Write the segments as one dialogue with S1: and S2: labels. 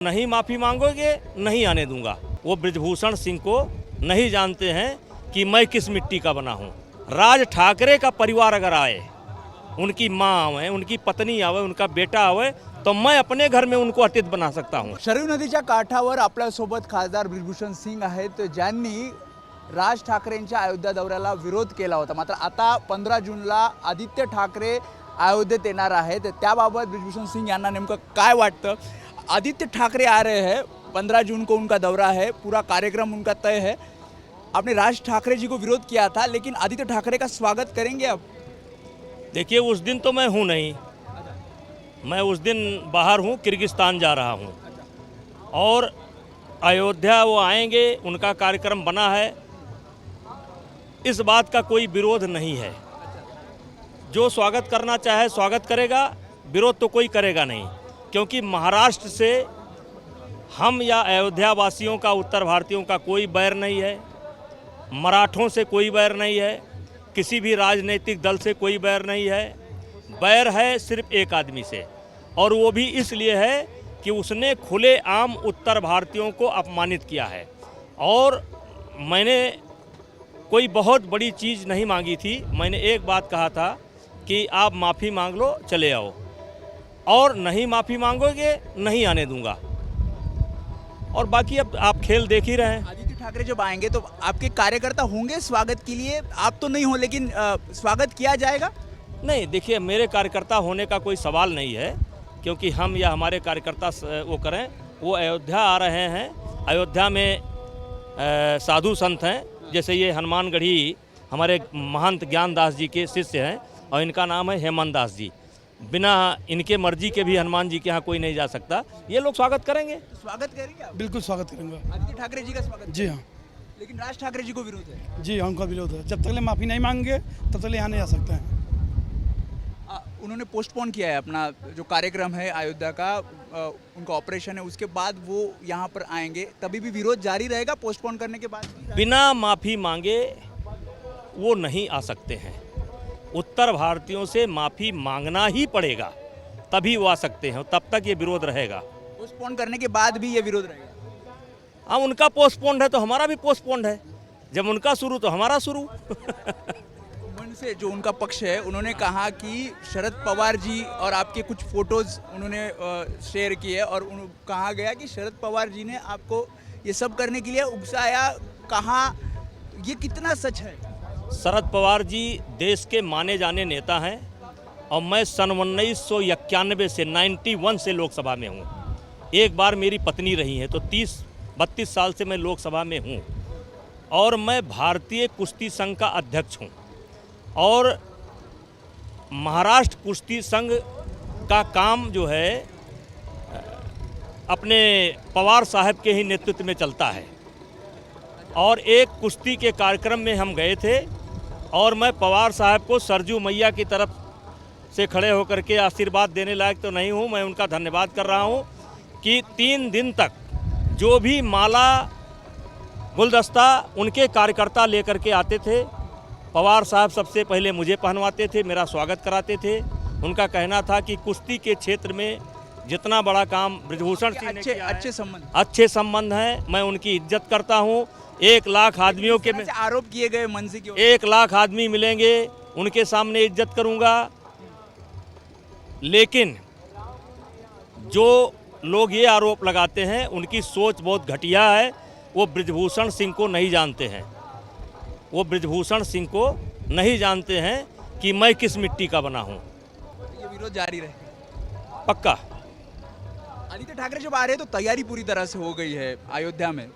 S1: नहीं माफ़ी मांगोगे नहीं आने दूंगा। वो ब्रिजभूषण सिंह को नहीं जानते हैं कि मैं किस मिट्टी का बना हूँ। राज ठाकरे का परिवार अगर आए, उनकी माँ आवे, उनकी पत्नी आवे, उनका बेटा आवे, तो मैं अपने घर में उनको अतिथि बना सकता हूँ।
S2: शरयू नदीच्या काठावर आपल्यासोबत खासदार ब्रिजभूषण सिंग आहेत, ज्यांनी राज ठाकरेंच्या अयोध्या दौऱ्याला विरोध केला होता। मात्र आता 15 जूनला आदित्य ठाकरे अयोध्येत येणार आहेत। त्याबाबत ब्रिजभूषण सिंग यांना नेमकं काय वाटतं? आदित्य ठाकरे आ रहे हैं, 15 जून को उनका दौरा है, पूरा कार्यक्रम उनका तय है। आपने राज ठाकरे जी को विरोध किया था, लेकिन आदित्य ठाकरे का स्वागत करेंगे आप?
S1: देखिए, उस दिन तो मैं हूँ नहीं, मैं उस दिन बाहर हूँ, किर्गिस्तान जा रहा हूँ। और अयोध्या वो आएंगे, उनका कार्यक्रम बना है, इस बात का कोई विरोध नहीं है। जो स्वागत करना चाहे स्वागत करेगा, विरोध तो कोई करेगा नहीं। क्योंकि महाराष्ट्र से हम या अयोध्या वासियों का, उत्तर भारतीयों का कोई बैर नहीं है, मराठों से कोई बैर नहीं है, किसी भी राजनीतिक दल से कोई बैर नहीं है। बैर है सिर्फ एक आदमी से, और वो भी इसलिए है कि उसने खुलेआम उत्तर भारतीयों को अपमानित किया है। और मैंने कोई बहुत बड़ी चीज़ नहीं मांगी थी, मैंने एक बात कहा था कि आप माफ़ी मांग लो, चले आओ, और नहीं माफ़ी मांगोगे नहीं आने दूंगा। और बाकी अब आप खेल देख ही रहे हैं।
S2: आदित्य ठाकरे जब आएंगे तो आपके कार्यकर्ता होंगे स्वागत के लिए? आप तो नहीं हो, लेकिन स्वागत किया जाएगा?
S1: नहीं, देखिए, मेरे कार्यकर्ता होने का कोई सवाल नहीं है, क्योंकि हम या हमारे कार्यकर्ता वो करें। वो अयोध्या आ रहे हैं, अयोध्या में साधु संत हैं, जैसे ये हनुमानगढ़ी हमारे महंत ज्ञानदास जी के शिष्य हैं, और इनका नाम है हेमंत दास जी। बिना इनके मर्जी के भी हनुमान जी के यहाँ कोई नहीं जा सकता। ये लोग स्वागत करेंगे।
S2: स्वागत करेंगे आप?
S3: बिल्कुल स्वागत करेंगे।
S2: आदित्य ठाकरे जी का स्वागत?
S3: जी हाँ।
S2: लेकिन राज ठाकरे जी को विरोध है?
S3: जी हाँ, उनका विरोध है। जब तक ले माफ़ी नहीं मांगेंगे तब तक ले यहाँ नहीं आ सकते हैं।
S2: उन्होंने पोस्टपोन किया है अपना जो कार्यक्रम है अयोध्या का, उनका ऑपरेशन है, उसके बाद वो यहाँ पर आएंगे, तभी भी विरोध जारी रहेगा पोस्टपोन करने के बाद?
S1: बिना माफ़ी मांगे वो नहीं आ सकते हैं। उत्तर भारतीयों से माफ़ी मांगना ही पड़ेगा, तभी वो आ सकते हैं, तब तक ये विरोध रहेगा।
S2: पोस्टपोन करने के बाद भी ये विरोध रहेगा?
S1: हाँ, उनका पोस्टपोन्ड है तो हमारा भी पोस्टपोन्ड है। जब उनका शुरू तो हमारा शुरू।
S2: मन से जो उनका पक्ष है, उन्होंने कहा कि शरद पवार जी और आपके कुछ फोटोज उन्होंने शेयर किए, और कहा गया कि शरद पवार जी ने आपको ये सब करने के लिए उकसाया। कहा, ये कितना सच है?
S1: शरद पवार जी देश के माने जाने नेता हैं, और मैं सन 1991 से 91 से लोकसभा में हूँ। एक बार मेरी पत्नी रही हैं, तो 30-32 साल से मैं लोकसभा में हूँ। और मैं भारतीय कुश्ती संघ का अध्यक्ष हूँ, और महाराष्ट्र कुश्ती संघ का काम जो है अपने पवार साहब के ही नेतृत्व में चलता है। और एक कुश्ती के कार्यक्रम में हम गए थे, और मैं पवार साहब को सरजू मैया की तरफ से खड़े होकर के आशीर्वाद देने लायक तो नहीं हूँ, मैं उनका धन्यवाद कर रहा हूँ कि 3 दिन तक जो भी माला गुलदस्ता उनके कार्यकर्ता लेकर के आते थे, पवार साहब सबसे पहले मुझे पहनवाते थे, मेरा स्वागत कराते थे। उनका कहना था कि कुश्ती के क्षेत्र में जितना बड़ा काम ब्रिजभूषण सिंह ने किया है, अच्छे संबंध हैं, मैं उनकी इज्जत करता हूँ। 1 लाख आदमियों के में
S2: आरोप किए गए मन से,
S1: 1 लाख आदमी मिलेंगे, उनके सामने इज्जत करूँगा। लेकिन जो लोग ये आरोप लगाते हैं, उनकी सोच बहुत घटिया है। वो ब्रिजभूषण सिंह को नहीं जानते हैं, वो ब्रिजभूषण सिंह को नहीं जानते हैं कि मैं किस मिट्टी का बना हूँ।
S2: ये विरोध जारी रहेगा
S1: पक्का।
S2: आदित्य ठाकरे जब आ रहे हैं तो तैयारी पूरी तरह से हो गई है अयोध्या में,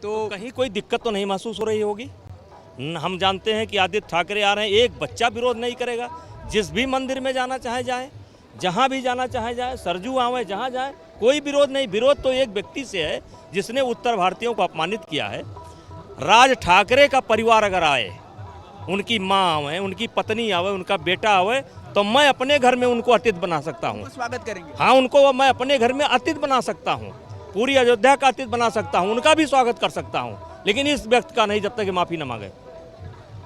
S2: तो
S1: कहीं कोई दिक्कत तो नहीं महसूस हो रही होगी। हम जानते हैं कि आदित्य ठाकरे आ रहे हैं, एक बच्चा विरोध नहीं करेगा। जिस भी मंदिर में जाना चाहे जाए, जहाँ भी जाना चाहे जाए, सरजू आवे जहाँ जाए, कोई विरोध नहीं। विरोध तो एक व्यक्ति से है जिसने उत्तर भारतीयों को अपमानित किया है। राज ठाकरे का परिवार अगर आए, उनकी माँ आवे, उनकी पत्नी आवे, उनका बेटा आवे, तो मैं अपने घर में उनको अतिथि बना सकता हूँ।
S2: स्वागत करेंगे?
S1: हाँ, उनको मैं अपने घर में अतिथि बना सकता हूँ, पूरी अयोध्या का अतिथि बना सकता हूँ, उनका भी स्वागत कर सकता हूँ। लेकिन इस व्यक्ति का नहीं, जब तक माफ़ी न मांगे।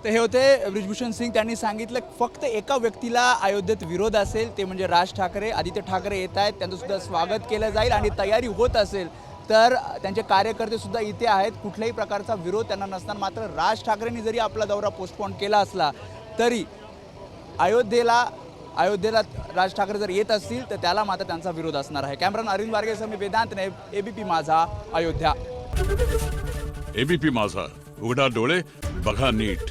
S2: तर हे होते ब्रिजभूषण सिंग. त्यांनी सांगितलं फक्त एका व्यक्तीला अयोध्येत विरोध असेल, ते म्हणजे राज ठाकरे. आदित्य ठाकरे येत आहेत, त्यांचं सुद्धा स्वागत केलं जाईल आणि तयारी होत असेल तर त्यांचे कार्यकर्ते सुद्धा इथे आहेत. कुठल्याही प्रकारचा विरोध त्यांना नसणार. मात्र राज ठाकरेंनी जरी आपला दौरा पोस्टपोन केला असला तरी अयोध्येला राज ठाकरे जर येत असतील तर त्याला मात्र त्यांचा विरोध असणार आहे. कॅमेरामन अरविंद वारगेसह मी वेदांत नाईक, एबीपी माझा, अयोध्या.
S4: एबीपी माझा, उघडा डोळे बघा नीट.